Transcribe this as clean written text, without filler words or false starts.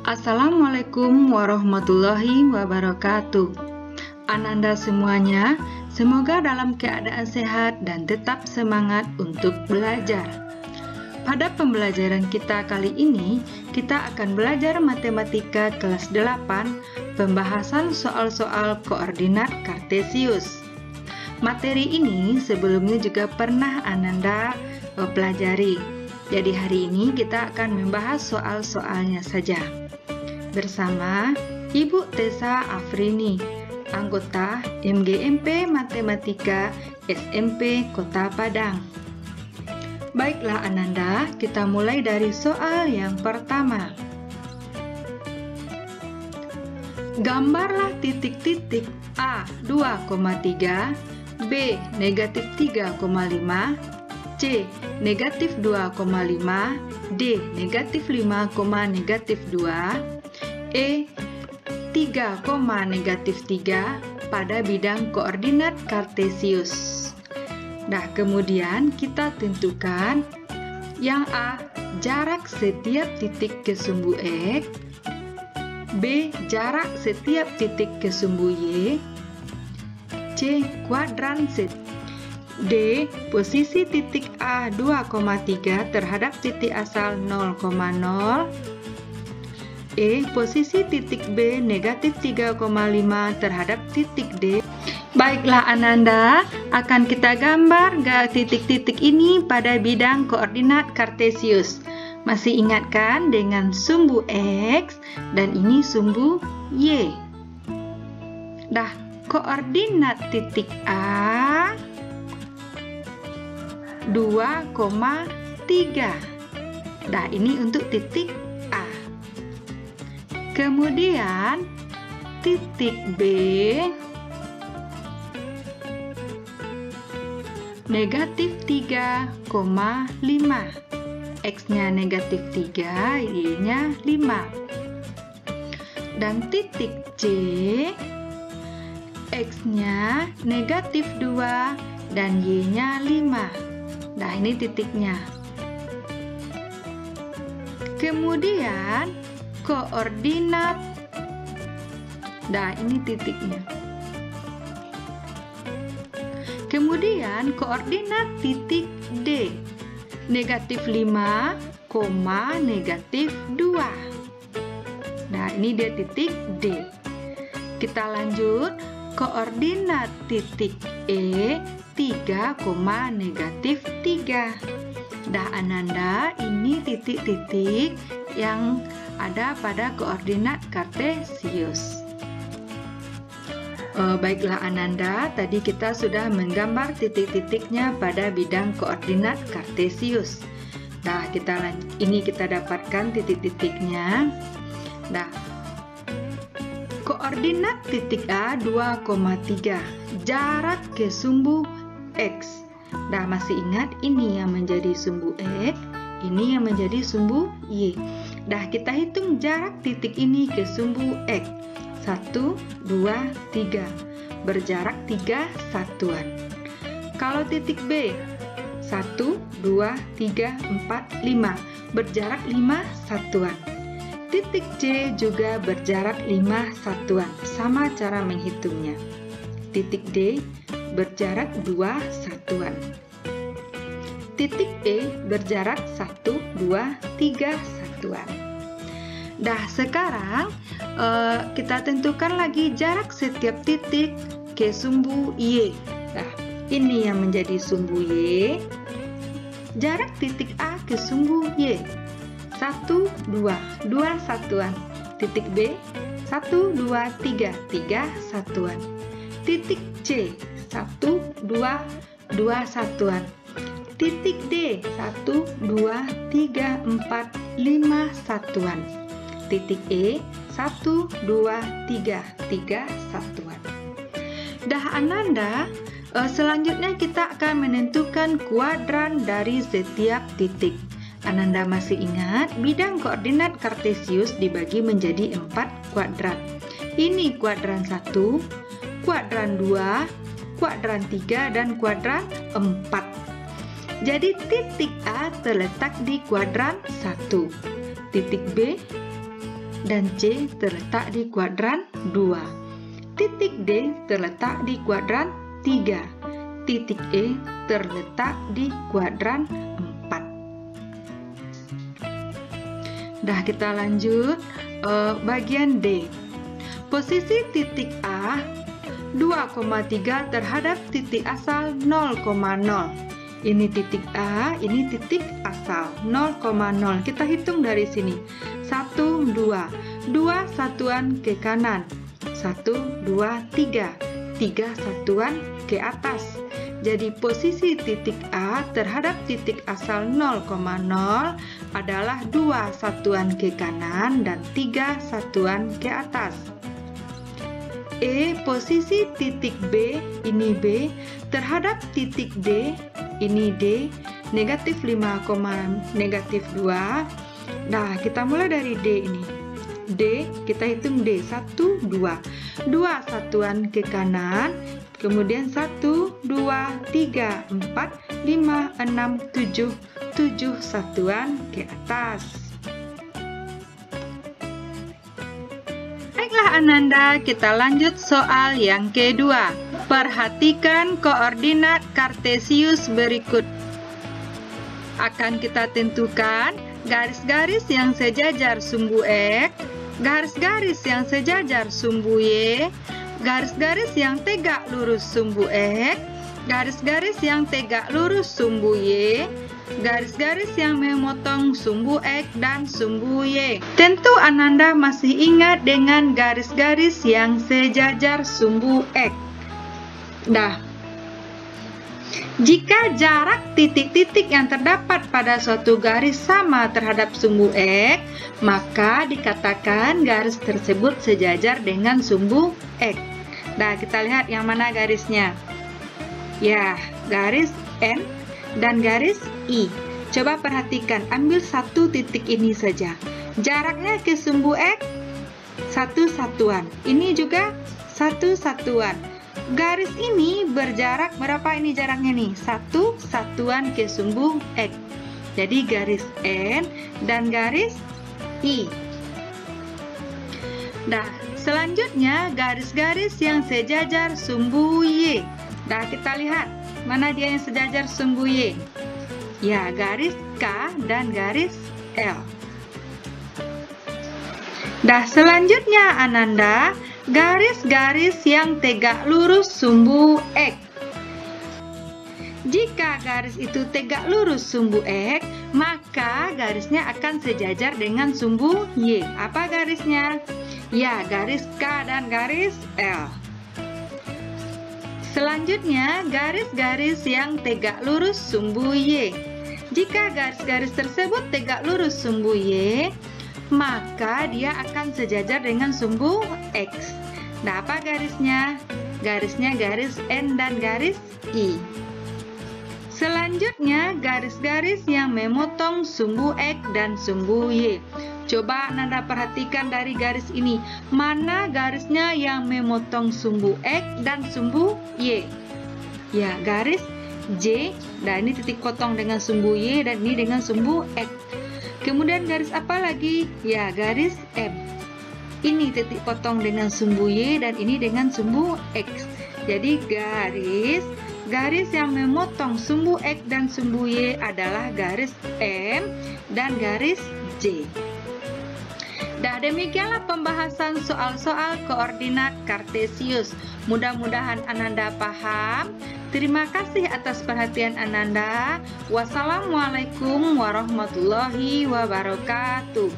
Assalamualaikum warahmatullahi wabarakatuh. Ananda semuanya, semoga dalam keadaan sehat dan tetap semangat untuk belajar. Pada pembelajaran kita kali ini, kita akan belajar matematika kelas 8, pembahasan soal-soal koordinat kartesius. Materi ini sebelumnya juga pernah Ananda pelajari. Jadi hari ini kita akan membahas soal-soalnya saja. Bersama Ibu Tessa Afrini, anggota MGMP Matematika SMP Kota Padang. Baiklah Ananda, kita mulai dari soal yang pertama. Gambarlah titik-titik A 2,3, B negatif 3,5, C negatif 2,5, D negatif 5, negatif 2, E 3, negatif 3 pada bidang koordinat kartesius. Nah, kemudian kita tentukan yang A, jarak setiap titik ke sumbu X, B, jarak setiap titik ke sumbu Y, C, kuadran Z, D, posisi titik A 2,3 terhadap titik asal 0,0, E, posisi titik B negatif 3,5 terhadap titik D. Baiklah Ananda, akan kita gambar titik-titik ini pada bidang koordinat kartesius. Masih ingat kan dengan sumbu X dan ini sumbu Y. Dah, koordinat titik A 2,3. Dah, ini untuk titik A. Kemudian titik B negatif 3,5. X-nya negatif 3, Y-nya 5. Dan titik C, X-nya negatif 2 dan Y-nya 5. Nah, ini titiknya. Kemudian koordinat, nah ini titiknya. Kemudian koordinat titik D, negatif 5, negatif 2. Nah, ini dia titik D. Kita lanjut, koordinat titik E 3, negatif 3. Dah Ananda, ini titik-titik yang ada pada koordinat kartesius. Baiklah Ananda, tadi kita sudah menggambar titik-titiknya pada bidang koordinat kartesius. Nah, ini kita dapatkan titik-titiknya. Nah, koordinat titik A 2,3, jarak ke sumbu X. Nah, masih ingat ini yang menjadi sumbu X, ini yang menjadi sumbu Y. Dah, kita hitung jarak titik ini ke sumbu X. 1, 2, 3. Berjarak 3 satuan. Kalau titik B, 1, 2, 3, 4, 5. Berjarak 5 satuan. Titik C juga berjarak 5 satuan. Sama cara menghitungnya. Titik D berjarak 2 satuan. Titik E berjarak 1, 2, 3 satuan. Dah, sekarang kita tentukan lagi jarak setiap titik ke sumbu Y. Nah, ini yang menjadi sumbu Y. Jarak titik A ke sumbu Y 1, 2, 2 satuan. Titik B 1, 2, 3, 3 satuan. Titik C 1, 2, 2 satuan. Titik D 1, 2, 3, 4, 5 satuan. Titik E 1, 2, 3, 3 satuan. Dah Ananda, selanjutnya kita akan menentukan kuadran dari setiap titik. Ananda masih ingat bidang koordinat kartesius dibagi menjadi 4 kuadran. Ini kuadran 1, kuadran 2, kuadran 3, dan kuadran 4. Jadi titik A terletak di kuadran 1. Titik B dan C terletak di kuadran 2. Titik D terletak di kuadran 3. Titik E terletak di kuadran 4. Dah, kita lanjut bagian D. Posisi titik A 2,3 terhadap titik asal 0,0. Ini titik A, ini titik asal 0,0. Kita hitung dari sini. 1, 2. 2 satuan ke kanan. 1, 2, 3. 3 satuan ke atas. Jadi posisi titik A terhadap titik asal 0,0 adalah 2 satuan ke kanan dan 3 satuan ke atas. E, posisi titik B, ini B, terhadap titik D, ini D, negatif 5, negatif 2. Nah, kita mulai dari D ini. D, kita hitung D, 1, 2. 2 satuan ke kanan, kemudian 1, 2, 3, 4, 5, 6, 7. 7 satuan ke atas. Baiklah Ananda, kita lanjut soal yang kedua. Perhatikan koordinat kartesius berikut. Akan kita tentukan garis-garis yang sejajar sumbu X, garis-garis yang sejajar sumbu Y, garis-garis yang tegak lurus sumbu X, garis-garis yang tegak lurus sumbu Y, garis-garis yang memotong sumbu X dan sumbu Y. Tentu Ananda masih ingat dengan garis-garis yang sejajar sumbu X. Nah, jika jarak titik-titik yang terdapat pada suatu garis sama terhadap sumbu X, maka dikatakan garis tersebut sejajar dengan sumbu X. Nah, kita lihat yang mana garisnya. Ya, garis N dan garis I. Coba perhatikan, ambil satu titik ini saja. Jaraknya ke sumbu X 1 satuan. Ini juga 1 satuan. Garis ini berjarak berapa ini jaraknya nih? 1 satuan ke sumbu X. Jadi garis N dan garis I. Nah, selanjutnya garis-garis yang sejajar sumbu Y. Nah, kita lihat mana dia yang sejajar sumbu Y. Ya, garis K dan garis L. Nah, selanjutnya Ananda, garis-garis yang tegak lurus sumbu X. Jika garis itu tegak lurus sumbu X, maka garisnya akan sejajar dengan sumbu Y. Apa garisnya? Ya, garis K dan garis L. Selanjutnya, garis-garis yang tegak lurus sumbu Y. Jika garis-garis tersebut tegak lurus sumbu Y, maka dia akan sejajar dengan sumbu X. Nah, apa garisnya? Garisnya garis N dan garis I. Selanjutnya, garis-garis yang memotong sumbu X dan sumbu Y. Coba Nanda perhatikan dari garis ini, mana garisnya yang memotong sumbu X dan sumbu Y? Ya, garis J, dan ini titik potong dengan sumbu Y dan ini dengan sumbu X. Kemudian garis apa lagi? Ya, garis M. Ini titik potong dengan sumbu Y dan ini dengan sumbu X. Jadi garis yang memotong sumbu X dan sumbu Y adalah garis M dan garis J. Nah, demikianlah pembahasan soal-soal koordinat kartesius. Mudah-mudahan Ananda paham. Terima kasih atas perhatian Ananda. Wassalamualaikum warahmatullahi wabarakatuh.